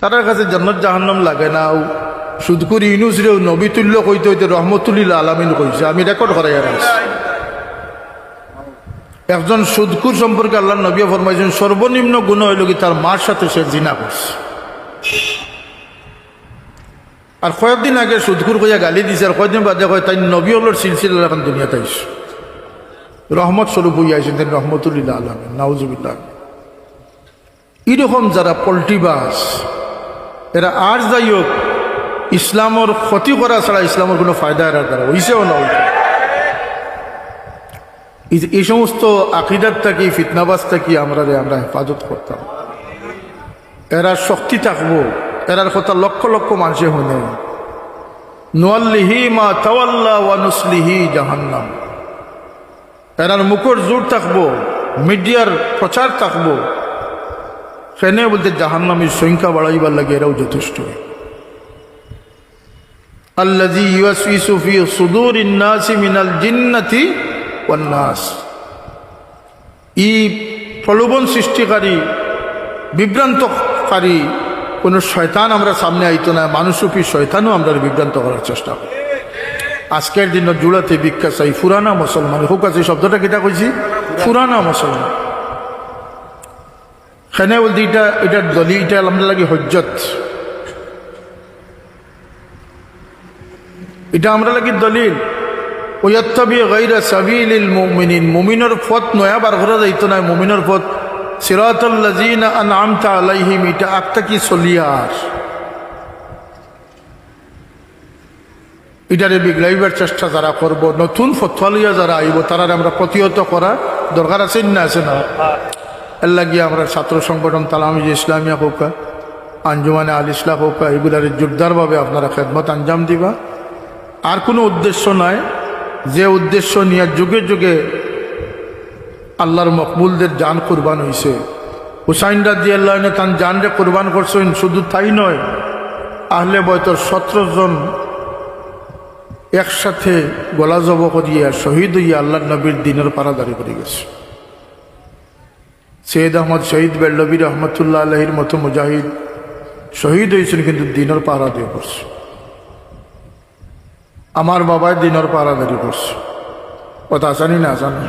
তার কাছে জান্নাত জাহান্নাম লাগে না। সুদকুর ইউনুস রেও নবী তুল্য কইতে হইতে রহমতুল্লিল আলামিন কইছে, আমি রেকর্ড করাই আছি। একজন সুদকুর সম্পর্কে আল্লাহ নবী ফরমাইছেন সর্বনিম্ন গুণ হইল কি তার মার সাথে সে জিনা করছে। আর কয়েকদিন আগে সুদকুর কইয়া গালি দিছে, আর কয়েকদিন বাদে কয় তাই নবী হলোর সিলসিলা এখন দুনিয়াতে আইস রহমত স্বরূপ হইয়া আইসেন তিনি রহমতুল্লিল আলামিন, নাউজুবিল্লাহ। এরকম যারা পল্টিবাস এরা আর যাই হোক ইসলামের ক্ষতি করা ছাড়া ইসলামের কোনো ফায়দা এরা দ্বারা হইছেও না। এই সমস্ত আকিদার থাকি ফিতনাবাজ থাকি আমরা হেফাজত করতাম। এরা শক্তি থাকবো, এরার কথা লক্ষ লক্ষ মানুষে হইনে নুয়াল্লিহি মা তাওয়াল্লা ওয়া নুসলিহি জাহান্নাম। এরার মুখর জোর থাকবো, মিডিয়ার প্রচার থাকবো, সেনে বলতে জাহান্নামের সংখ্যা বাড়াইবার লাগে এরাও যথেষ্ট। আল্লাযী ইউওয়াসওয়িসু ফি সুদুরিন নাসি মিনাল জিন্নাতি ওয়ান নাস। এই প্রলোভন সৃষ্টিকারী বিভ্রান্তকারী কোন শয়তান আমরা সামনে আইতো না, মানুষরূপী শয়তানও আমরা বিভ্রান্ত করার চেষ্টা করি। আজকের দিন জুড়াতে ভিক্ষা চাই ফুরানা মুসলমান হোক আছে, শব্দটা কিটা কইছি ফুরানা মুসলমান। সেনে বলতে এটার দলিল, এটা আমরা লাগে হজ্জত, এটা আমরা লাগি দলিল। ওয়াত্তাবি গায়রা সাবিলিল মুমিনিন, মুমিনের পথ নয়া বার করা যাইতো না, মুমিনের পথ সিরাতাল লাযিনা আনআমতা আলাইহিম, এটা আত্মা কি চলিয়ার এটারে বিগড়াইবার চেষ্টা যারা করবো, নতুন ফতোয়া লইয়া যারা আইব তারা আমরা প্রতিহত করা দরকার আছে না, আছে না? এর লাগিয়ে আমরা ছাত্র সংগঠন তালামিজ ইসলামিয়া হোকা, আঞ্জুমানে আল ইসলাম হোকা, এগুলার জোরদারভাবে আপনারা খেদমত আঞ্জাম দিবা। আর কোনো উদ্দেশ্য নয়, যে উদ্দেশ্য নিয়ে যুগে যুগে আল্লাহর মকবুলদের জান কুরবান হয়েছে। হুসাইন রাদিয়াল্লাহু আনহু তার জানরে কুরবান করছেন, শুধু তাই নয়, আহলে বয়তর 17 জন একসাথে গলা জব করিয়া শহীদ হইয়া আল্লাহর নবীর দিনের পারাদারি করে গেছে। সৈয়দ আহমদ শহীদ বেল্লবী রহমতুল্লাহ আলাইহির মতো মুজাহিদ শহীদ হয়েছেন, কিন্তু দিনের পাহারা দিয়ে করছে। আমার বাবায় দিনের পাহারাদারি করছে, কথা আসানি না আসানি।